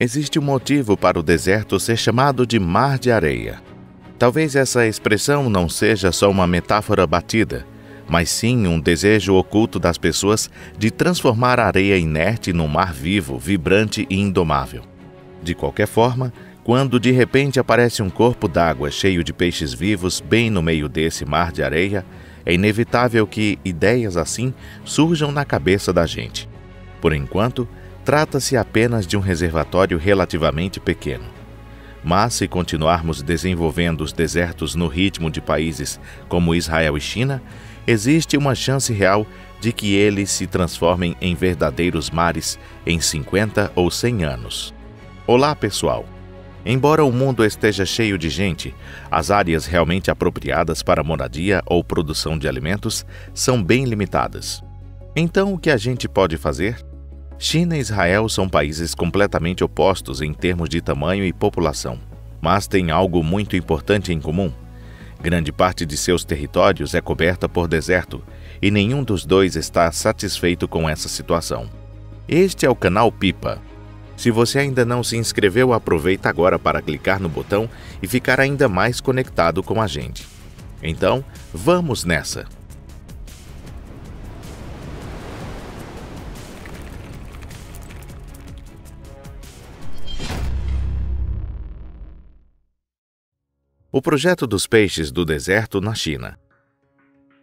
Existe um motivo para o deserto ser chamado de Mar de Areia. Talvez essa expressão não seja só uma metáfora batida, mas sim um desejo oculto das pessoas de transformar a areia inerte num mar vivo, vibrante e indomável. De qualquer forma, quando de repente aparece um corpo d'água cheio de peixes vivos bem no meio desse mar de areia, é inevitável que ideias assim surjam na cabeça da gente. Por enquanto, trata-se apenas de um reservatório relativamente pequeno. Mas se continuarmos desenvolvendo os desertos no ritmo de países como Israel e China, existe uma chance real de que eles se transformem em verdadeiros mares em 50 ou 100 anos. Olá, pessoal! Embora o mundo esteja cheio de gente, as áreas realmente apropriadas para moradia ou produção de alimentos são bem limitadas. Então, o que a gente pode fazer? China e Israel são países completamente opostos em termos de tamanho e população, mas têm algo muito importante em comum. Grande parte de seus territórios é coberta por deserto, e nenhum dos dois está satisfeito com essa situação. Este é o canal Pipa. Se você ainda não se inscreveu, aproveita agora para clicar no botão e ficar ainda mais conectado com a gente. Então, vamos nessa! O projeto dos peixes do deserto na China.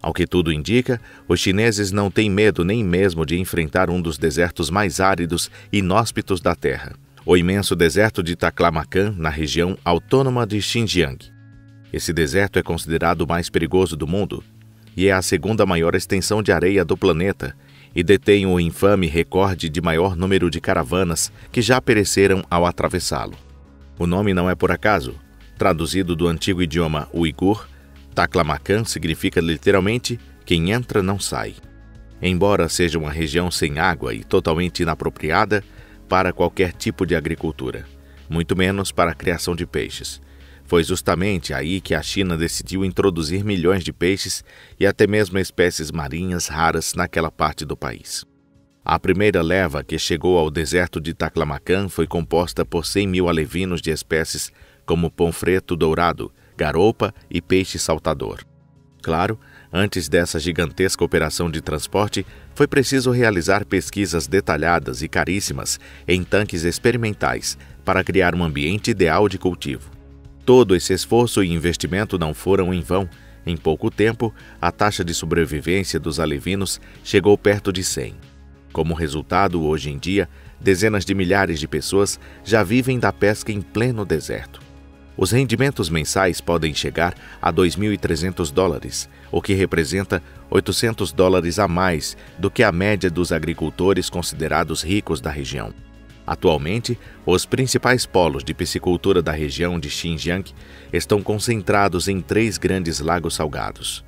Ao que tudo indica, os chineses não têm medo nem mesmo de enfrentar um dos desertos mais áridos e inóspitos da Terra, o imenso deserto de Taklamakan, na região autônoma de Xinjiang. Esse deserto é considerado o mais perigoso do mundo e é a segunda maior extensão de areia do planeta e detém o infame recorde de maior número de caravanas que já pereceram ao atravessá-lo. O nome não é por acaso. Traduzido do antigo idioma uigur, Taklamakan significa literalmente quem entra não sai. Embora seja uma região sem água e totalmente inapropriada para qualquer tipo de agricultura, muito menos para a criação de peixes. Foi justamente aí que a China decidiu introduzir milhões de peixes e até mesmo espécies marinhas raras naquela parte do país. A primeira leva que chegou ao deserto de Taklamakan foi composta por 100 mil alevinos de espécies como pomfreto dourado, garoupa e peixe saltador. Claro, antes dessa gigantesca operação de transporte, foi preciso realizar pesquisas detalhadas e caríssimas em tanques experimentais para criar um ambiente ideal de cultivo. Todo esse esforço e investimento não foram em vão. Em pouco tempo, a taxa de sobrevivência dos alevinos chegou perto de 100. Como resultado, hoje em dia, dezenas de milhares de pessoas já vivem da pesca em pleno deserto. Os rendimentos mensais podem chegar a $2.300, o que representa $800 a mais do que a média dos agricultores considerados ricos da região. Atualmente, os principais polos de piscicultura da região de Xinjiang estão concentrados em 3 grandes lagos salgados: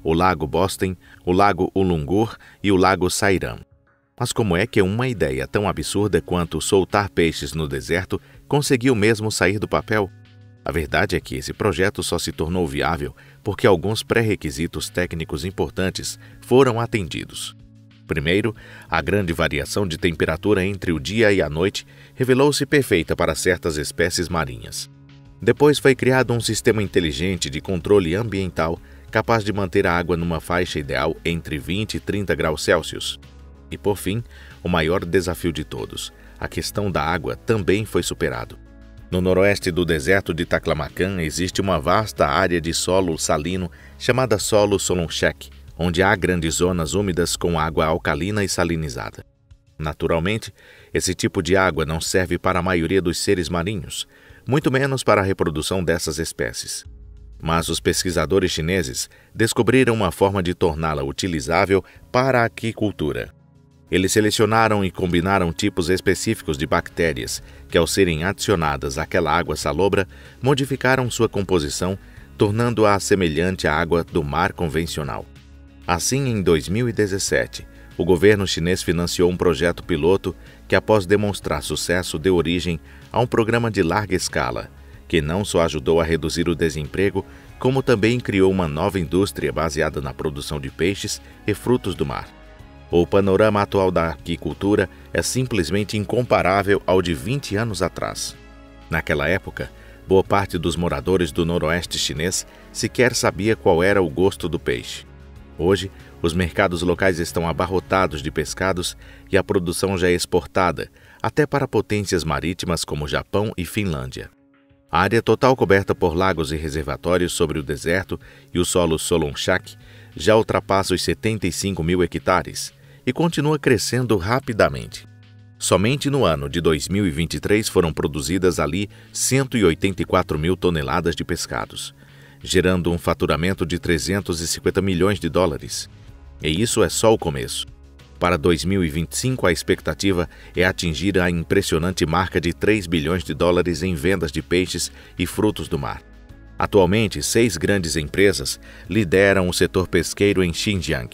o Lago Bosten, o Lago Ulungur e o Lago Sairam. Mas como é que uma ideia tão absurda quanto soltar peixes no deserto conseguiu mesmo sair do papel? A verdade é que esse projeto só se tornou viável porque alguns pré-requisitos técnicos importantes foram atendidos. Primeiro, a grande variação de temperatura entre o dia e a noite revelou-se perfeita para certas espécies marinhas. Depois foi criado um sistema inteligente de controle ambiental capaz de manter a água numa faixa ideal entre 20 e 30 graus Celsius. E por fim, o maior desafio de todos, a questão da água, também foi superado. No noroeste do deserto de Taklamakan existe uma vasta área de solo salino chamada solo Solonchek, onde há grandes zonas úmidas com água alcalina e salinizada. Naturalmente, esse tipo de água não serve para a maioria dos seres marinhos, muito menos para a reprodução dessas espécies. Mas os pesquisadores chineses descobriram uma forma de torná-la utilizável para a aquicultura. Eles selecionaram e combinaram tipos específicos de bactérias que, ao serem adicionadas àquela água salobra, modificaram sua composição, tornando-a semelhante à água do mar convencional. Assim, em 2017, o governo chinês financiou um projeto piloto que, após demonstrar sucesso, deu origem a um programa de larga escala, que não só ajudou a reduzir o desemprego, como também criou uma nova indústria baseada na produção de peixes e frutos do mar. O panorama atual da aquicultura é simplesmente incomparável ao de 20 anos atrás. Naquela época, boa parte dos moradores do noroeste chinês sequer sabia qual era o gosto do peixe. Hoje, os mercados locais estão abarrotados de pescados e a produção já é exportada, até para potências marítimas como Japão e Finlândia. A área total coberta por lagos e reservatórios sobre o deserto e o solo Solonchak já ultrapassa os 75 mil hectares e continua crescendo rapidamente. Somente no ano de 2023 foram produzidas ali 184 mil toneladas de pescados, gerando um faturamento de 350 milhões de dólares. E isso é só o começo. Para 2025, a expectativa é atingir a impressionante marca de 3 bilhões de dólares em vendas de peixes e frutos do mar. Atualmente, 6 grandes empresas lideram o setor pesqueiro em Xinjiang.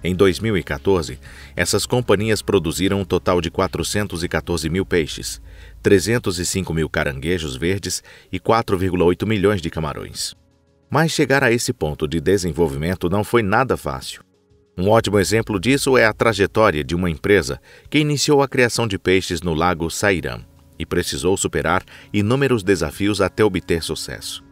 Em 2014, essas companhias produziram um total de 414 mil peixes, 305 mil caranguejos verdes e 4,8 milhões de camarões. Mas chegar a esse ponto de desenvolvimento não foi nada fácil. Um ótimo exemplo disso é a trajetória de uma empresa que iniciou a criação de peixes no lago Sairam e precisou superar inúmeros desafios até obter sucesso.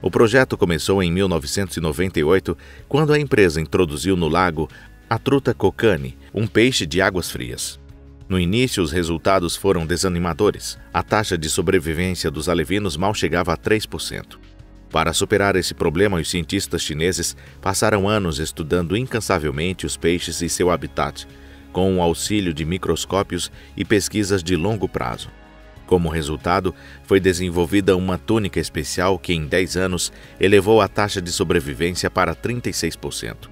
O projeto começou em 1998, quando a empresa introduziu no lago a truta Kokanee, um peixe de águas frias. No início, os resultados foram desanimadores. A taxa de sobrevivência dos alevinos mal chegava a 3%. Para superar esse problema, os cientistas chineses passaram anos estudando incansavelmente os peixes e seu habitat, com o auxílio de microscópios e pesquisas de longo prazo. Como resultado, foi desenvolvida uma túnica especial que, em 10 anos, elevou a taxa de sobrevivência para 36%.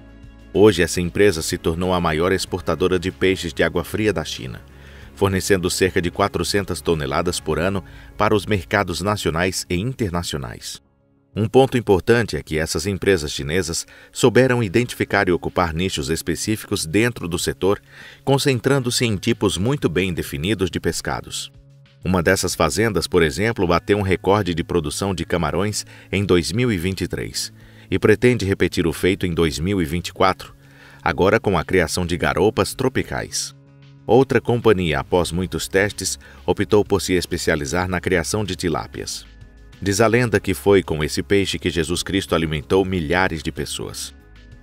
Hoje, essa empresa se tornou a maior exportadora de peixes de água fria da China, fornecendo cerca de 400 toneladas por ano para os mercados nacionais e internacionais. Um ponto importante é que essas empresas chinesas souberam identificar e ocupar nichos específicos dentro do setor, concentrando-se em tipos muito bem definidos de pescados. Uma dessas fazendas, por exemplo, bateu um recorde de produção de camarões em 2023 e pretende repetir o feito em 2024, agora com a criação de garoupas tropicais. Outra companhia, após muitos testes, optou por se especializar na criação de tilápias. Diz a lenda que foi com esse peixe que Jesus Cristo alimentou milhares de pessoas.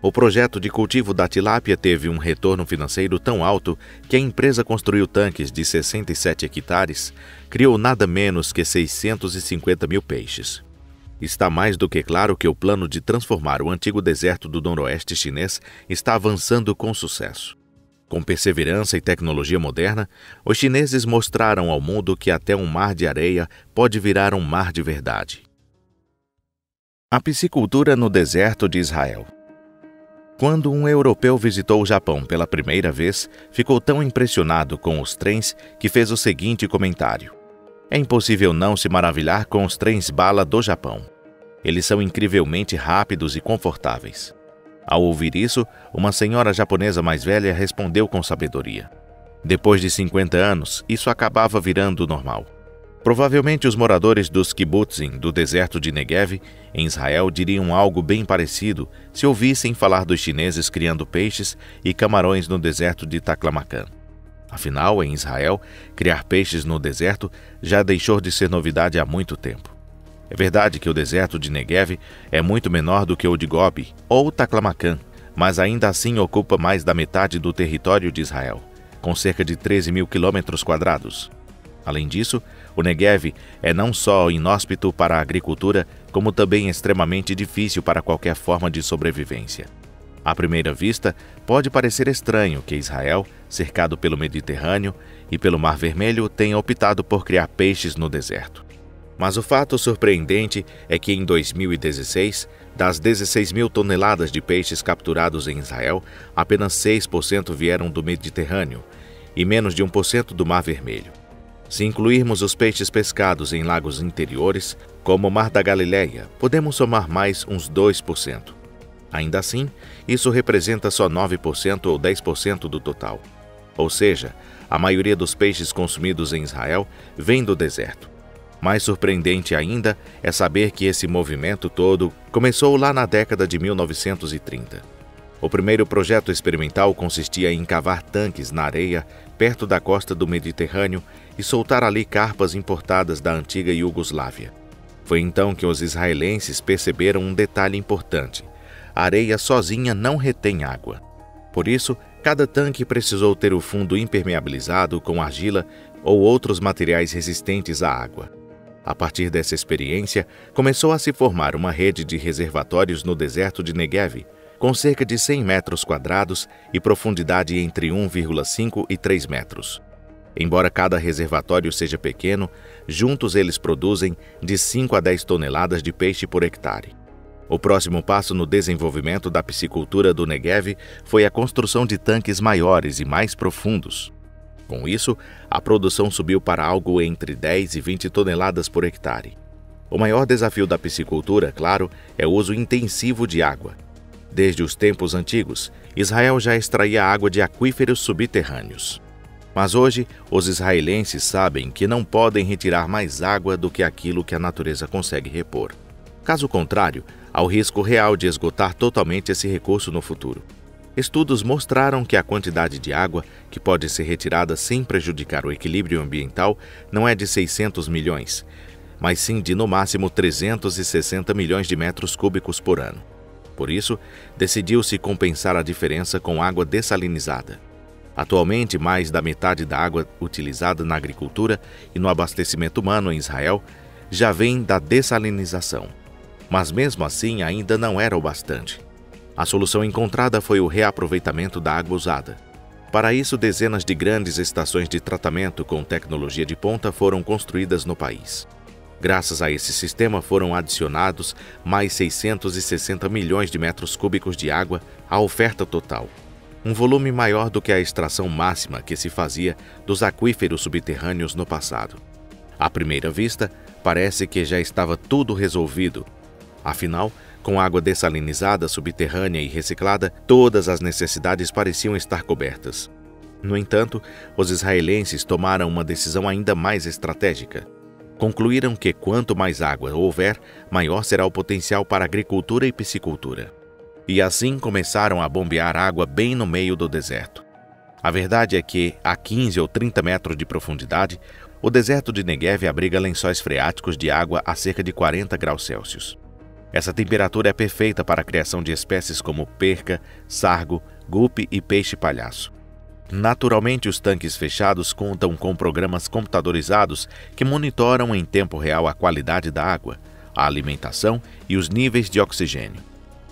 O projeto de cultivo da tilápia teve um retorno financeiro tão alto que a empresa construiu tanques de 67 hectares, criou nada menos que 650 mil peixes. Está mais do que claro que o plano de transformar o antigo deserto do noroeste chinês está avançando com sucesso. Com perseverança e tecnologia moderna, os chineses mostraram ao mundo que até um mar de areia pode virar um mar de verdade. A piscicultura no deserto de Israel. Quando um europeu visitou o Japão pela primeira vez, ficou tão impressionado com os trens que fez o seguinte comentário: "É impossível não se maravilhar com os trens-bala do Japão. Eles são incrivelmente rápidos e confortáveis." Ao ouvir isso, uma senhora japonesa mais velha respondeu com sabedoria: "Depois de 50 anos, isso acabava virando normal." Provavelmente os moradores dos kibbutzim do deserto de Negev, em Israel, diriam algo bem parecido se ouvissem falar dos chineses criando peixes e camarões no deserto de Taklamakan. Afinal, em Israel, criar peixes no deserto já deixou de ser novidade há muito tempo. É verdade que o deserto de Negev é muito menor do que o de Gobi ou Taklamakan, mas ainda assim ocupa mais da metade do território de Israel, com cerca de 13 mil quilômetros quadrados. Além disso, o Negev é não só inóspito para a agricultura, como também extremamente difícil para qualquer forma de sobrevivência. À primeira vista, pode parecer estranho que Israel, cercado pelo Mediterrâneo e pelo Mar Vermelho, tenha optado por criar peixes no deserto. Mas o fato surpreendente é que em 2016, das 16 mil toneladas de peixes capturados em Israel, apenas 6% vieram do Mediterrâneo e menos de 1% do Mar Vermelho. Se incluirmos os peixes pescados em lagos interiores, como o Mar da Galileia, podemos somar mais uns 2%. Ainda assim, isso representa só 9% ou 10% do total. Ou seja, a maioria dos peixes consumidos em Israel vem do deserto. Mais surpreendente ainda é saber que esse movimento todo começou lá na década de 1930. O primeiro projeto experimental consistia em cavar tanques na areia perto da costa do Mediterrâneo e soltar ali carpas importadas da antiga Iugoslávia. Foi então que os israelenses perceberam um detalhe importante: a areia sozinha não retém água. Por isso, cada tanque precisou ter o fundo impermeabilizado com argila ou outros materiais resistentes à água. A partir dessa experiência, começou a se formar uma rede de reservatórios no deserto de Negev, com cerca de 100 metros quadrados e profundidade entre 1,5 e 3 metros. Embora cada reservatório seja pequeno, juntos eles produzem de 5 a 10 toneladas de peixe por hectare. O próximo passo no desenvolvimento da piscicultura do Negev foi a construção de tanques maiores e mais profundos. Com isso, a produção subiu para algo entre 10 e 20 toneladas por hectare. O maior desafio da piscicultura, claro, é o uso intensivo de água. Desde os tempos antigos, Israel já extraía água de aquíferos subterrâneos. Mas hoje, os israelenses sabem que não podem retirar mais água do que aquilo que a natureza consegue repor. Caso contrário, há o risco real de esgotar totalmente esse recurso no futuro. Estudos mostraram que a quantidade de água que pode ser retirada sem prejudicar o equilíbrio ambiental não é de 600 milhões, mas sim de no máximo 360 milhões de metros cúbicos por ano. Por isso, decidiu-se compensar a diferença com água dessalinizada. Atualmente, mais da metade da água utilizada na agricultura e no abastecimento humano em Israel já vem da dessalinização. Mas mesmo assim ainda não era o bastante. A solução encontrada foi o reaproveitamento da água usada. Para isso, dezenas de grandes estações de tratamento com tecnologia de ponta foram construídas no país. Graças a esse sistema foram adicionados mais 660 milhões de metros cúbicos de água à oferta total, um volume maior do que a extração máxima que se fazia dos aquíferos subterrâneos no passado. À primeira vista, parece que já estava tudo resolvido. Afinal, com água dessalinizada, subterrânea e reciclada, todas as necessidades pareciam estar cobertas. No entanto, os israelenses tomaram uma decisão ainda mais estratégica. Concluíram que quanto mais água houver, maior será o potencial para agricultura e piscicultura. E assim começaram a bombear água bem no meio do deserto. A verdade é que, a 15 ou 30 metros de profundidade, o deserto de Negev abriga lençóis freáticos de água a cerca de 40 graus Celsius. Essa temperatura é perfeita para a criação de espécies como perca, sargo, gupe e peixe-palhaço. Naturalmente, os tanques fechados contam com programas computadorizados que monitoram em tempo real a qualidade da água, a alimentação e os níveis de oxigênio.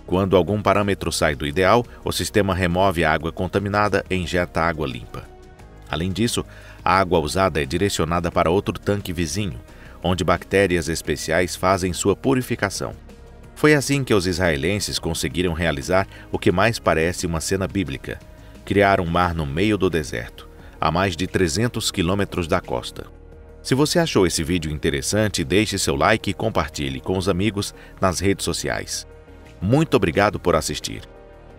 Quando algum parâmetro sai do ideal, o sistema remove a água contaminada e injeta água limpa. Além disso, a água usada é direcionada para outro tanque vizinho, onde bactérias especiais fazem sua purificação. Foi assim que os israelenses conseguiram realizar o que mais parece uma cena bíblica: criar um mar no meio do deserto, a mais de 300 quilômetros da costa. Se você achou esse vídeo interessante, deixe seu like e compartilhe com os amigos nas redes sociais. Muito obrigado por assistir.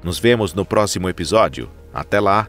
Nos vemos no próximo episódio. Até lá!